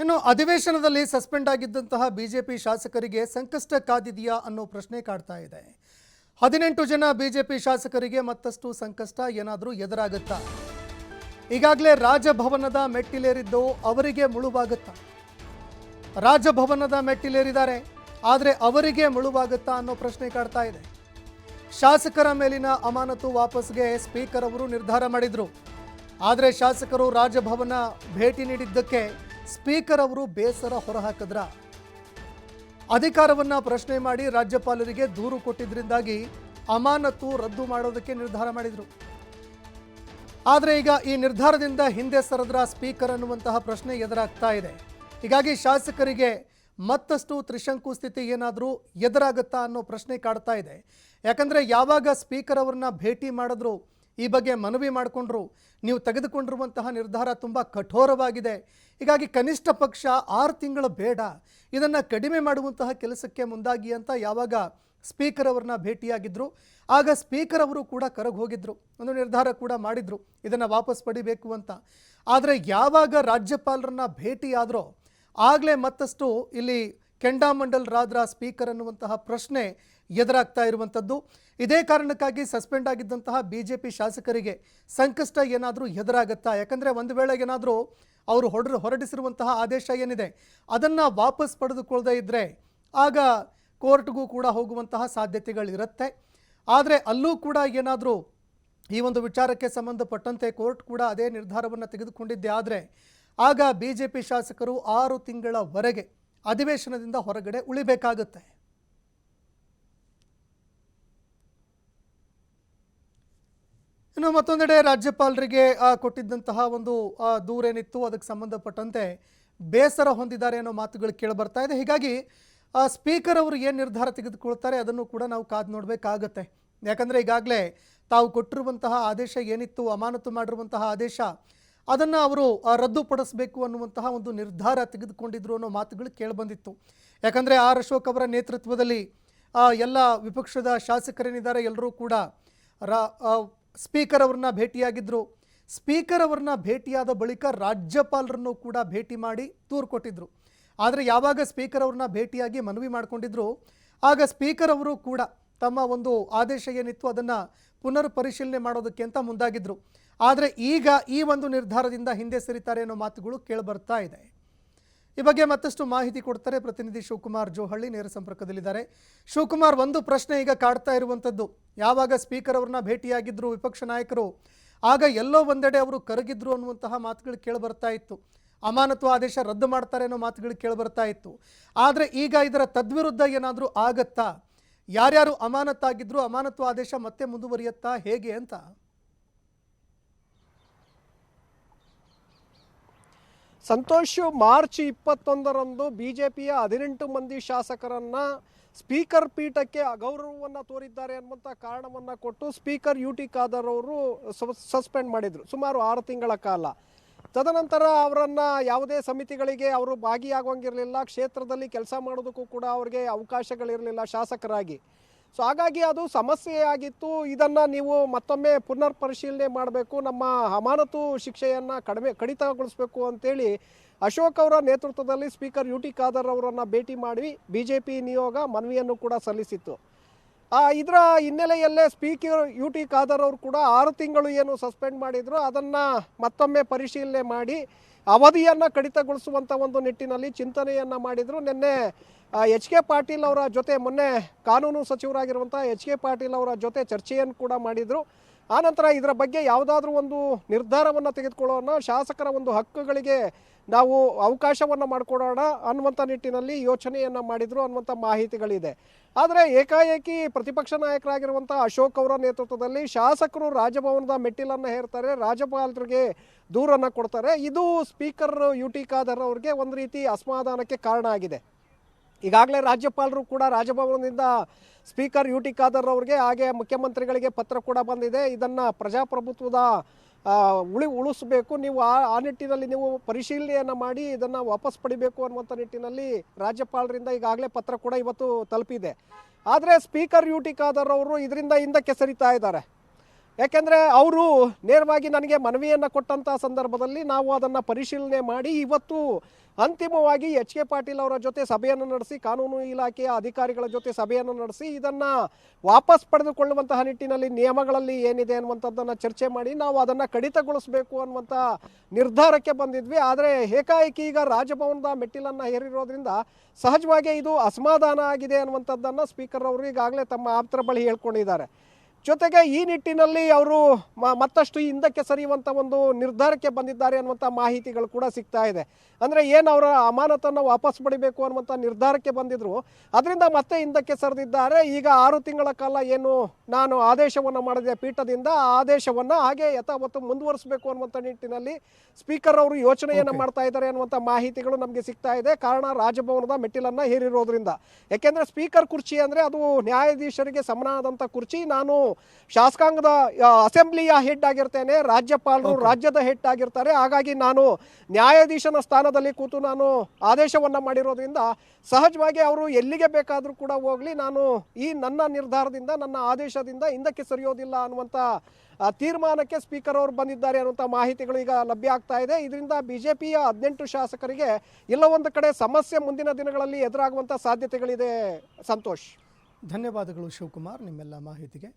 ಇನ್ನು ಅಧಿವೇಶನದಲ್ಲಿ suspend ಆಗಿದ್ದಂತಹ BJP ಶಾಸಕರಿಗೆ ಸಂಕಷ್ಟ ಕಾದಿದೆಯಾ ಅನ್ನೋ ಪ್ರಶ್ನೆ ಕಾಡ್ತಾ ಇದೆ. 18 ಜನ ಬಿಜೆಪಿ ಶಾಸಕರಿಗೆ ಮತ್ತಷ್ಟು ಸಂಕಷ್ಟ ಏನಾದರೂ ಎದುರಾಗುತ್ತಾ? ಈಗಾಗಲೇ ರಾಜಭವನದ ಮೆಟ್ಟಿಲೇರಿದ್ದು ಅವರಿಗೆ ಮುಳುವಾಗುತ್ತಾ? ರಾಜಭವನದ ಮೆಟ್ಟಿಲೇರಿದ್ದಾರೆ, ಆದರೆ ಅವರಿಗೆ ಮುಳುವಾಗುತ್ತಾ ಅನ್ನೋ ಪ್ರಶ್ನೆ ಕಾಡ್ತಾ ಇದೆ. ಶಾಸಕರ ಮೇಲಿನ ಅಮಾನತು ವಾಪಸ್ಗೆ ಸ್ಪೀಕರ್ ಅವರು ನಿರ್ಧಾರ ಮಾಡಿದ್ರು. ಆದರೆ ಶಾಸಕರು ರಾಜಭವನ ಭೇಟಿ ನೀಡಿದ್ದಕ್ಕೆ ಸ್ಪೀಕರ್ ಅವರು ಬೇಸರ ಹೊರಹಾಕಿದ್ರ. ಅಧಿಕಾರವನ್ನ ಪ್ರಶ್ನೆ ಮಾಡಿ ರಾಜ್ಯಪಾಲರಿಗೆ ದೂರು ಕೊಟ್ಟಿದ್ದರಿಂದಾಗಿ ಅಮಾನತು ರದ್ದು ಮಾಡೋದಕ್ಕೆ ನಿರ್ಧಾರ ಮಾಡಿದ್ರು. ಆದರೆ ಈಗ ಈ ನಿರ್ಧಾರದಿಂದ ಹಿಂದೆ ಸರಿದ್ರ ಸ್ಪೀಕರ್ ಅನ್ನುವಂತಹ ಪ್ರಶ್ನೆ ಎದುರಾಗ್ತಾ ಇದೆ. ಹೀಗಾಗಿ ಶಾಸಕರಿಗೆ ಮತ್ತಷ್ಟು ತ್ರಿಶಂಕು ಸ್ಥಿತಿ ಏನಾದರೂ ಎದುರಾಗುತ್ತಾ ಅನ್ನೋ ಪ್ರಶ್ನೆ ಕಾಡ್ತಾ ಇದೆ. ಯಾಕಂದರೆ ಯಾವಾಗ ಸ್ಪೀಕರ್ ಅವರನ್ನ ಭೇಟಿ ಮಾಡಿದ್ರು, ಈ ಬಗ್ಗೆ ಮನವಿ ಮಾಡಿಕೊಂಡ್ರು, ನೀವು ತೆಗೆದುಕೊಂಡಿರುವಂತಹ ನಿರ್ಧಾರ ತುಂಬ ಕಠೋರವಾಗಿದೆ, ಹೀಗಾಗಿ ಕನಿಷ್ಠ ಪಕ್ಷ 6 ತಿಂಗಳು ಬೇಡ, ಇದನ್ನು ಕಡಿಮೆ ಮಾಡುವಂತಹ ಕೆಲಸಕ್ಕೆ ಮುಂದಾಗಿ ಅಂತ ಯಾವಾಗ ಸ್ಪೀಕರ್ ಅವರನ್ನ ಭೇಟಿಯಾಗಿದ್ದರು, ಆಗ ಸ್ಪೀಕರ್ ಅವರು ಕೂಡ ಕರಗಿ ಹೋಗಿದ್ರು, ಒಂದು ನಿರ್ಧಾರ ಕೂಡ ಮಾಡಿದ್ರು ಇದನ್ನು ವಾಪಸ್ ಪಡಿಬೇಕು ಅಂತ. ಆದರೆ ಯಾವಾಗ ರಾಜ್ಯಪಾಲರನ್ನ ಭೇಟಿಯಾದರೋ ಆಗಲೇ ಮತ್ತಷ್ಟು ಇಲ್ಲಿ ಕೆಂಡಾಮಂಡಲರಾದ್ರ ಸ್ಪೀಕರ್ ಅನ್ನುವಂತಹ ಪ್ರಶ್ನೆ ಎದುರಾಗ್ತಾ ಇರುವಂಥದ್ದು. ಇದೇ ಕಾರಣಕ್ಕಾಗಿ ಸಸ್ಪೆಂಡ್ ಆಗಿದ್ದಂತಹ ಬಿಜೆಪಿ ಶಾಸಕರಿಗೆ ಸಂಕಷ್ಟ ಏನಾದರೂ ಎದುರಾಗುತ್ತಾ? ಯಾಕಂದರೆ ಒಂದು ವೇಳೆ ಏನಾದರೂ ಅವರು ಹೊರಡಿಸಿರುವಂತಹ ಆದೇಶ ಏನಿದೆ ಅದನ್ನು ವಾಪಸ್ ಪಡೆದುಕೊಳ್ಳದೇ ಇದ್ದರೆ ಆಗ ಕೋರ್ಟ್ಗೂ ಕೂಡ ಹೋಗುವಂತಹ ಸಾಧ್ಯತೆಗಳಿರುತ್ತೆ. ಆದರೆ ಅಲ್ಲೂ ಕೂಡ ಏನಾದರೂ ಈ ಒಂದು ವಿಚಾರಕ್ಕೆ ಸಂಬಂಧಪಟ್ಟಂತೆ ಕೋರ್ಟ್ ಕೂಡ ಅದೇ ನಿರ್ಧಾರವನ್ನು ತೆಗೆದುಕೊಂಡಿದ್ದೆ ಆದರೆ ಆಗ ಬಿಜೆಪಿ ಶಾಸಕರು 6 ತಿಂಗಳವರೆಗೆ ಅಧಿವೇಶನದಿಂದ ಹೊರಗಡೆ ಉಳಿಬೇಕಾಗುತ್ತೆ. ಇನ್ನು ಮತ್ತೊಂದೆಡೆ ರಾಜ್ಯಪಾಲರಿಗೆ ಕೊಟ್ಟಿದ್ದಂತಹ ಒಂದು ದೂರೇನಿತ್ತು ಅದಕ್ಕೆ ಸಂಬಂಧಪಟ್ಟಂತೆ ಬೇಸರ ಹೊಂದಿದ್ದಾರೆ ಅನ್ನೋ ಮಾತುಗಳು ಕೇಳಿಬರ್ತಾ ಇದೆ. ಹೀಗಾಗಿ ಸ್ಪೀಕರ್ ಅವರು ಏನು ನಿರ್ಧಾರ ತೆಗೆದುಕೊಳ್ತಾರೆ ಅದನ್ನು ಕೂಡ ನಾವು ಕಾದು ನೋಡಬೇಕಾಗತ್ತೆ. ಯಾಕಂದರೆ ಈಗಾಗಲೇ ತಾವು ಕೊಟ್ಟಿರುವಂತಹ ಆದೇಶ ಏನಿತ್ತು, ಅಮಾನತು ಮಾಡಿರುವಂತಹ ಆದೇಶ, ಅದನ್ನು ಅವರು ರದ್ದುಪಡಿಸಬೇಕು ಅನ್ನುವಂತಹ ಒಂದು ನಿರ್ಧಾರ ತೆಗೆದುಕೊಂಡಿದ್ರು ಅನ್ನೋ ಮಾತುಗಳು ಕೇಳಿಬಂದಿತ್ತು. ಯಾಕಂದರೆ ಆರ್ ಅಶೋಕ್ ಅವರ ನೇತೃತ್ವದಲ್ಲಿ ಎಲ್ಲ ವಿಪಕ್ಷದ ಶಾಸಕರೇನಿದ್ದಾರೆ ಎಲ್ಲರೂ ಕೂಡ ಸ್ಪೀಕರ್ ಅವ್ರನ್ನ ಭೇಟಿಯಾಗಿದ್ದರು. ಸ್ಪೀಕರ್ ಅವ್ರನ್ನ ಭೇಟಿಯಾದ ಬಳಿಕ ರಾಜ್ಯಪಾಲರನ್ನು ಕೂಡ ಭೇಟಿ ಮಾಡಿ ದೂರು ಕೊಟ್ಟಿದ್ದರು. ಆದರೆ ಯಾವಾಗ ಸ್ಪೀಕರ್ ಅವ್ರನ್ನ ಭೇಟಿಯಾಗಿ ಮನವಿ ಮಾಡಿಕೊಂಡಿದ್ರು ಆಗ ಸ್ಪೀಕರ್ ಅವರು ಕೂಡ ತಮ್ಮ ಒಂದು ಆದೇಶ ಏನಿತ್ತು ಅದನ್ನು ಪುನರ್ ಪರಿಶೀಲನೆ ಮಾಡೋದಕ್ಕೆ ಅಂತ ಮುಂದಾಗಿದ್ದರು. ಆದರೆ ಈಗ ಈ ಒಂದು ನಿರ್ಧಾರದಿಂದ ಹಿಂದೆ ಸರಿತಾರೆ ಅನ್ನೋ ಮಾತುಗಳು ಕೇಳಿಬರ್ತಾ ಇದೆ. ಈ ಬಗ್ಗೆ ಮತ್ತಷ್ಟು ಮಾಹಿತಿ ಕೊಡ್ತಾರೆ ಪ್ರತಿನಿಧಿ ಶಿವಕುಮಾರ್ ಜೋಹಳ್ಳಿ, ನೇರ ಸಂಪರ್ಕದಲ್ಲಿದ್ದಾರೆ. ಶಿವಕುಮಾರ್, ಒಂದು ಪ್ರಶ್ನೆ ಈಗ ಕಾಡ್ತಾ ಇರುವಂಥದ್ದು, ಯಾವಾಗ ಸ್ಪೀಕರ್ ಅವ್ರನ್ನ ಭೇಟಿಯಾಗಿದ್ದರು ವಿಪಕ್ಷ ನಾಯಕರು ಆಗ ಎಲ್ಲೋ ಒಂದೆಡೆ ಅವರು ಕರಗಿದ್ರು ಅನ್ನುವಂತಹ ಮಾತುಗಳು ಕೇಳಿಬರ್ತಾ ಇತ್ತು. ಅಮಾನತು ಆದೇಶ ರದ್ದು ಮಾಡ್ತಾರೆ ಅನ್ನೋ ಮಾತುಗಳು ಕೇಳಿಬರ್ತಾ ಇತ್ತು. ಆದರೆ ಈಗ ಇದರ ತದ್ವಿರುದ್ಧ ಏನಾದರೂ ಆಗತ್ತಾ? ಯಾರ್ಯಾರು ಅಮಾನತಾಗಿದ್ರು, ಅಮಾನತು ಆದೇಶ ಮತ್ತೆ ಮುಂದುವರಿಯುತ್ತಾ, ಹೇಗೆ ಅಂತ? ಸಂತೋಷ್, ಮಾರ್ಚ್ 21ರಂದು ಬಿಜೆಪಿಯ 18 ಮಂದಿ ಶಾಸಕರನ್ನ ಸ್ಪೀಕರ್ ಪೀಠಕ್ಕೆ ಅಗೌರವವನ್ನು ತೋರಿದ್ದಾರೆ ಅನ್ನುವಂಥ ಕಾರಣವನ್ನು ಕೊಟ್ಟು ಸ್ಪೀಕರ್ UT ಖಾದರ್ ಅವರು ಸಸ್ಪೆಂಡ್ ಮಾಡಿದರು ಸುಮಾರು 6 ತಿಂಗಳ ಕಾಲ. ತದನಂತರ ಅವರನ್ನು ಯಾವುದೇ ಸಮಿತಿಗಳಿಗೆ ಅವರು ಭಾಗಿಯಾಗುವಂಗಿರಲಿಲ್ಲ, ಕ್ಷೇತ್ರದಲ್ಲಿ ಕೆಲಸ ಮಾಡೋದಕ್ಕೂ ಕೂಡ ಅವರಿಗೆ ಅವಕಾಶಗಳಿರಲಿಲ್ಲ ಶಾಸಕರಾಗಿ. ಸೊ ಹಾಗಾಗಿ ಅದು ಸಮಸ್ಯೆಯಾಗಿತ್ತು. ಇದನ್ನು ನೀವು ಮತ್ತೊಮ್ಮೆ ಪುನರ್ ಪರಿಶೀಲನೆ ಮಾಡಬೇಕು, ನಮ್ಮ ಅಮಾನತು ಶಿಕ್ಷೆಯನ್ನು ಕಡಿತಗೊಳಿಸಬೇಕು ಅಂತೇಳಿ ಅಶೋಕ್ ಅವರ ನೇತೃತ್ವದಲ್ಲಿ ಸ್ಪೀಕರ್ UT ಖಾದರ್ ಅವರನ್ನು ಭೇಟಿ ಮಾಡಿ ಬಿಜೆಪಿ ನಿಯೋಗ ಮನವಿಯನ್ನು ಕೂಡ ಸಲ್ಲಿಸಿತ್ತು. ಇದರ ಹಿನ್ನೆಲೆಯಲ್ಲೇ ಸ್ಪೀಕರ್ UT ಖಾದರ್ ಅವರು ಕೂಡ 6 ತಿಂಗಳು ಏನು ಸಸ್ಪೆಂಡ್ ಮಾಡಿದ್ರು ಅದನ್ನು ಮತ್ತೊಮ್ಮೆ ಪರಿಶೀಲನೆ ಮಾಡಿ ಅವಧಿಯನ್ನು ಕಡಿತಗೊಳಿಸುವಂಥ ಒಂದು ನಿಟ್ಟಿನಲ್ಲಿ ಚಿಂತನೆಯನ್ನು ಮಾಡಿದರು. ನಿನ್ನೆ HK ಪಾಟೀಲ್ ಅವರ ಜೊತೆ, ಮೊನ್ನೆ ಕಾನೂನು ಸಚಿವರಾಗಿರುವಂಥ HK ಪಾಟೀಲ್ ಅವರ ಜೊತೆ ಚರ್ಚೆಯನ್ನು ಕೂಡ ಮಾಡಿದರು. ಆನಂತರ ಇದರ ಬಗ್ಗೆ ಯಾವುದಾದ್ರೂ ಒಂದು ನಿರ್ಧಾರವನ್ನು ತೆಗೆದುಕೊಳ್ಳೋಣ, ಶಾಸಕರ ಒಂದು ಹಕ್ಕುಗಳಿಗೆ ನಾವು ಅವಕಾಶವನ್ನು ಮಾಡಿಕೊಡೋಣ ಅನ್ನುವಂಥ ನಿಟ್ಟಿನಲ್ಲಿ ಯೋಚನೆಯನ್ನು ಮಾಡಿದರು ಅನ್ನುವಂಥ ಮಾಹಿತಿಗಳಿದೆ. ಆದರೆ ಏಕಾಏಕಿ ಪ್ರತಿಪಕ್ಷ ನಾಯಕರಾಗಿರುವಂಥ ಅಶೋಕ್ ಅವರ ನೇತೃತ್ವದಲ್ಲಿ ಶಾಸಕರು ರಾಜಭವನದ ಮೆಟ್ಟಿಲನ್ನು ಹೇರ್ತಾರೆ, ರಾಜ್ಯಪಾಲರಿಗೆ ದೂರನ್ನು ಕೊಡ್ತಾರೆ. ಇದು ಸ್ಪೀಕರ್ UT ಖಾದರ್ ಅವರಿಗೆ ಒಂದು ರೀತಿ ಅಸಮಾಧಾನಕ್ಕೆ ಕಾರಣ ಆಗಿದೆ. ಈಗಾಗಲೇ ರಾಜ್ಯಪಾಲರು ಕೂಡ ರಾಜಭವನದಿಂದ ಸ್ಪೀಕರ್ UT ಖಾದರ್ ಅವರಿಗೆ ಹಾಗೆ ಮುಖ್ಯಮಂತ್ರಿಗಳಿಗೆ ಪತ್ರ ಕೂಡ ಬಂದಿದೆ. ಇದನ್ನು ಪ್ರಜಾಪ್ರಭುತ್ವದ ಉಳಿಸಬೇಕು, ನೀವು ಆ ನಿಟ್ಟಿನಲ್ಲಿ ನೀವು ಪರಿಶೀಲನೆಯನ್ನು ಮಾಡಿ ಇದನ್ನು ವಾಪಸ್ ಪಡಿಬೇಕು ಅನ್ನುವಂಥ ನಿಟ್ಟಿನಲ್ಲಿ ರಾಜ್ಯಪಾಲರಿಂದ ಈಗಾಗಲೇ ಪತ್ರ ಕೂಡ ಇವತ್ತು ತಲುಪಿದೆ. ಆದರೆ ಸ್ಪೀಕರ್ UT ಖಾದರ್ ಅವರು ಇದರಿಂದ ಹಿಂದಕ್ಕೆ ಸರಿತಾ ಇದ್ದಾರೆ. ಯಾಕೆಂದರೆ ಅವರು ನೇರವಾಗಿ ನನಗೆ ಮನವಿಯನ್ನು ಕೊಟ್ಟಂಥ ಸಂದರ್ಭದಲ್ಲಿ ನಾವು ಅದನ್ನು ಪರಿಶೀಲನೆ ಮಾಡಿ ಇವತ್ತು ಅಂತಿಮವಾಗಿ ಎಚ್ ಕೆ ಪಾಟೀಲ್ ಅವರ ಜೊತೆ ಸಭೆಯನ್ನು ನಡೆಸಿ, ಕಾನೂನು ಇಲಾಖೆಯ ಅಧಿಕಾರಿಗಳ ಜೊತೆ ಸಭೆಯನ್ನು ನಡೆಸಿ ಇದನ್ನು ವಾಪಸ್ ಪಡೆದುಕೊಳ್ಳುವಂತಹ ನಿಟ್ಟಿನಲ್ಲಿ ನಿಯಮಗಳಲ್ಲಿ ಏನಿದೆ ಅನ್ನುವಂಥದ್ದನ್ನು ಚರ್ಚೆ ಮಾಡಿ ನಾವು ಅದನ್ನು ಕಡಿತಗೊಳಿಸಬೇಕು ಅನ್ನುವಂಥ ನಿರ್ಧಾರಕ್ಕೆ ಬಂದಿದ್ವಿ. ಆದರೆ ಏಕಾಏಕಿ ಈಗ ರಾಜಭವನದ ಮೆಟ್ಟಿಲನ್ನು ಹೇರಿರೋದ್ರಿಂದ ಸಹಜವಾಗಿ ಇದು ಅಸಮಾಧಾನ ಆಗಿದೆ ಅನ್ನುವಂಥದ್ದನ್ನು ಸ್ಪೀಕರ್ ಅವರು ಈಗಾಗಲೇ ತಮ್ಮ ಆಪ್ತರ ಬಳಿ ಹೇಳ್ಕೊಂಡಿದ್ದಾರೆ. ಜೊತೆಗೆ ಈ ನಿಟ್ಟಿನಲ್ಲಿ ಅವರು ಮತ್ತಷ್ಟು ಹಿಂದಕ್ಕೆ ಸರಿಯುವಂಥ ಒಂದು ನಿರ್ಧಾರಕ್ಕೆ ಬಂದಿದ್ದಾರೆ ಅನ್ನುವಂಥ ಮಾಹಿತಿಗಳು ಕೂಡ ಸಿಗ್ತಾ ಇದೆ. ಅಂದರೆ ಏನು ಅವರ ಅಮಾನತನ್ನು ವಾಪಸ್ ಪಡಿಬೇಕು ಅನ್ನುವಂಥ ನಿರ್ಧಾರಕ್ಕೆ ಬಂದಿದ್ರು, ಅದರಿಂದ ಮತ್ತೆ ಹಿಂದಕ್ಕೆ ಸರಿದಿದ್ದಾರೆ. ಈಗ 6 ತಿಂಗಳ ಕಾಲ ಏನು ನಾನು ಆದೇಶವನ್ನು ಮಾಡಿದೆ ಪೀಠದಿಂದ, ಆ ಆದೇಶವನ್ನು ಹಾಗೆ ಯಥಾವತ್ತು ಮುಂದುವರಿಸಬೇಕು ಅನ್ನುವಂಥ ನಿಟ್ಟಿನಲ್ಲಿ ಸ್ಪೀಕರ್ ಅವರು ಯೋಚನೆಯನ್ನು ಮಾಡ್ತಾ ಇದ್ದಾರೆ ಅನ್ನುವಂಥ ಮಾಹಿತಿಗಳು ನಮಗೆ ಸಿಗ್ತಾ ಇದೆ. ಕಾರಣ ರಾಜಭವನದ ಮೆಟ್ಟಿಲನ್ನು ಹೇರಿರೋದ್ರಿಂದ. ಯಾಕೆಂದರೆ ಸ್ಪೀಕರ್ ಕುರ್ಚಿ ಅಂದರೆ ಅದು ನ್ಯಾಯಾಧೀಶರಿಗೆ ಸಮನಾದಂಥ ಕುರ್ಚಿ. ನಾನು ಶಾಸಕಾಂಗದ ಅಸೆಂಬ್ಲಿಯ ಹೆಡ್ ಆಗಿರ್ತೇನೆ, ರಾಜ್ಯಪಾಲರು ರಾಜ್ಯದ ಹೆಡ್ ಆಗಿರ್ತಾರೆ. ಹಾಗಾಗಿ ನಾನು ನ್ಯಾಯಾಧೀಶನ ಸ್ಥಾನದಲ್ಲಿ ಕೂತು ನಾನು ಆದೇಶವನ್ನು ಮಾಡಿರೋದ್ರಿಂದ ಸಹಜವಾಗಿ ಅವರು ಎಲ್ಲಿಗೆ ಬೇಕಾದರೂ ಕೂಡ ಹೋಗಲಿ, ನಾನು ಈ ನನ್ನ ನಿರ್ಧಾರದಿಂದ, ನನ್ನ ಆದೇಶದಿಂದ ಹಿಂದಕ್ಕೆ ಸರಿಯೋದಿಲ್ಲ ಅನ್ನುವಂಥ ತೀರ್ಮಾನಕ್ಕೆ ಸ್ಪೀಕರ್ ಅವರು ಬಂದಿದ್ದಾರೆ ಅನ್ನುವಂಥ ಮಾಹಿತಿಗಳು ಈಗ ಲಭ್ಯ ಆಗ್ತಾ ಇದೆ. ಇದರಿಂದ ಬಿಜೆಪಿಯ 18 ಶಾಸಕರಿಗೆ ಎಲ್ಲ ಒಂದು ಕಡೆ ಸಮಸ್ಯೆ ಮುಂದಿನ ದಿನಗಳಲ್ಲಿ ಎದುರಾಗುವಂಥ ಸಾಧ್ಯತೆಗಳಿದೆ. ಸಂತೋಷ್, ಧನ್ಯವಾದಗಳು ಶಿವಕುಮಾರ್ ನಿಮ್ಮೆಲ್ಲ ಮಾಹಿತಿಗೆ.